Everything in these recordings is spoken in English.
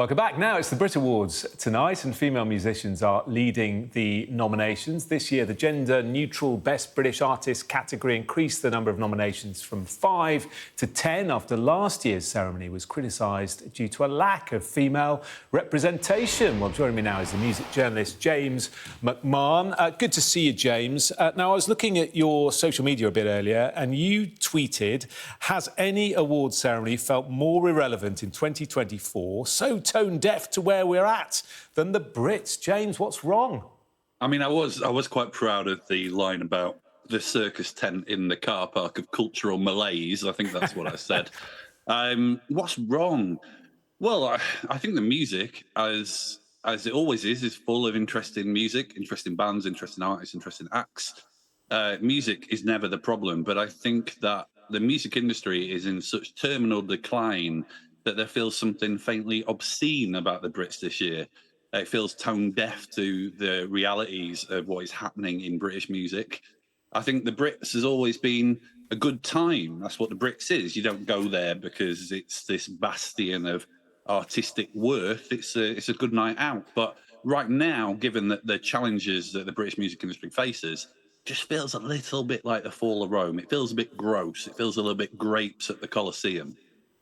Welcome back. Now it's the Brit Awards tonight, and female musicians are leading the nominations. This year, the gender-neutral Best British Artist category increased the number of nominations from 5 to 10 after last year's ceremony was criticised due to a lack of female representation. Well, joining me now is the music journalist James McMahon. Good to see you, James. Now, I was looking at your social media a bit earlier, and you tweeted, "Has any awards ceremony felt more irrelevant in 2024? So tone deaf to where we're at than the Brits." James, what's wrong? I mean, I was quite proud of the line about the circus tent in the car park of cultural malaise. I think that's what I said. What's wrong? Well, I think the music, as it always is full of interesting music, interesting bands, interesting artists, interesting acts. Music is never the problem, but I think that the music industry is in such terminal decline that there feels something faintly obscene about the Brits this year. It feels tone deaf to the realities of what is happening in British music. I think the Brits has always been a good time. That's what the Brits is. You don't go there because it's this bastion of artistic worth. It's a good night out. But right now, given that the challenges that the British music industry faces, just feels a little bit like the fall of Rome. It feels a bit gross. It feels a little bit grapes at the Colosseum.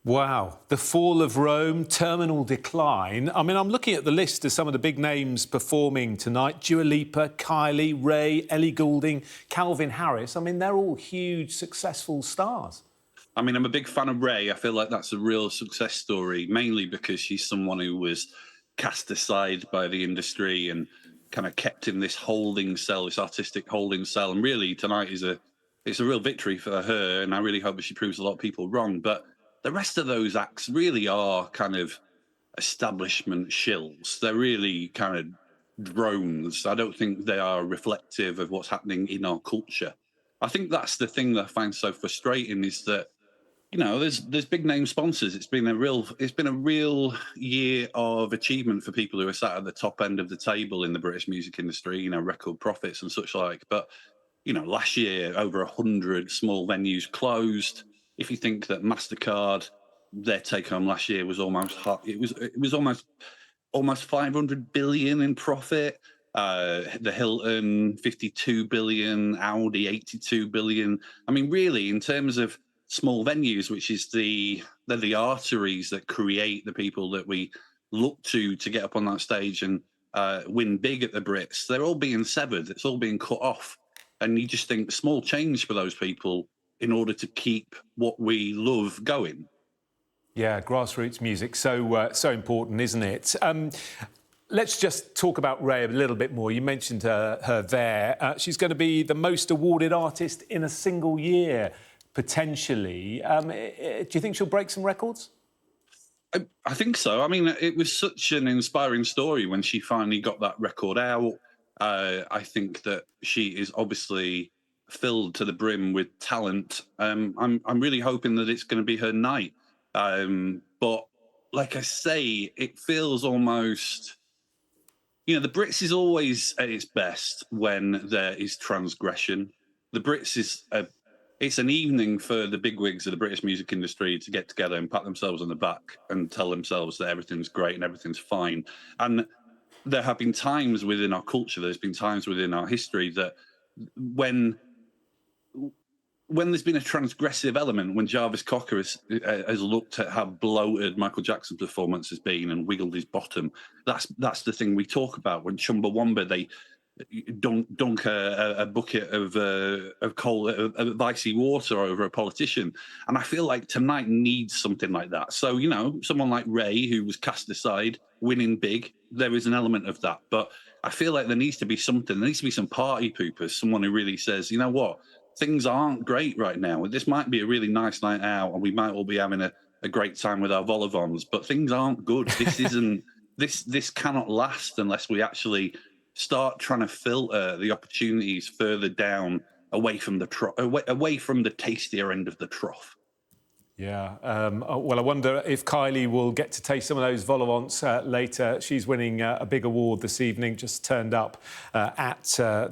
Wow, the fall of Rome, terminal decline. I mean, I'm looking at the list of some of the big names performing tonight. Dua Lipa, Kylie, Ray, Ellie Goulding, Calvin Harris. I mean, they're all huge, successful stars. I mean, I'm a big fan of Ray. I feel like that's a real success story, mainly because she's someone who was cast aside by the industry and kind of kept in this holding cell, this artistic holding cell. And really, tonight it's a real victory for her, and I really hope that she proves a lot of people wrong. But the rest of those acts really are kind of establishment shills. They're really kind of drones. I don't think they are reflective of what's happening in our culture. I think that's the thing that I find so frustrating is that, you know, there's big name sponsors. It's been a real year of achievement for people who are sat at the top end of the table in the British music industry, you know, record profits and such like. But, you know, last year over 100 small venues closed. If you think that MasterCard, their take home last year was almost almost 500 billion in profit. The Hilton 52 billion, Audi 82 billion. I mean, really, in terms of small venues, which is they're the arteries that create the people that we look to get up on that stage and win big at the Brits, they're all being severed. It's all being cut off. And you just think small change for those people in order to keep what we love going. Yeah, grassroots music, so important, isn't it? Let's just talk about Ray a little bit more. You mentioned her there. She's going to be the most awarded artist in a single year, potentially. Do you think she'll break some records? I think so. I mean, it was such an inspiring story when she finally got that record out. I think that she is obviously filled to the brim with talent. I'm really hoping that it's going to be her night. But like I say, it feels almost, you know, the Brits is always at its best when there is transgression. The Brits it's an evening for the bigwigs of the British music industry to get together and pat themselves on the back and tell themselves that everything's great and everything's fine. And there have been times within our culture, there's been times within our history that when there's been a transgressive element, when Jarvis Cocker has looked at how bloated Michael Jackson's performance has been and wiggled his bottom, that's the thing we talk about. When Chumbawamba, they dunk a bucket of cold, of icy water over a politician. And I feel like tonight needs something like that. So, you know, someone like Ray, who was cast aside, winning big, there is an element of that. But I feel like there needs to be something. There needs to be some party poopers, someone who really says, you know what, things aren't great right now. This might be a really nice night out and we might all be having a great time with our vol-au-vents, but things aren't good. This isn't, this cannot last unless we actually start trying to filter the opportunities further down away from the tastier end of the trough. Yeah. Well, I wonder if Kylie will get to taste some of those vol au vents later. She's winning a big award this evening, just turned up at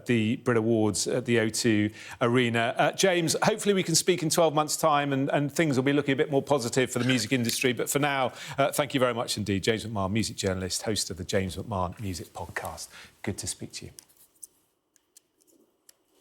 the Brit Awards at the O2 Arena. James, hopefully we can speak in 12 months' time and things will be looking a bit more positive for the music industry. But for now, thank you very much indeed. James McMahon, music journalist, host of the James McMahon Music Podcast. Good to speak to you.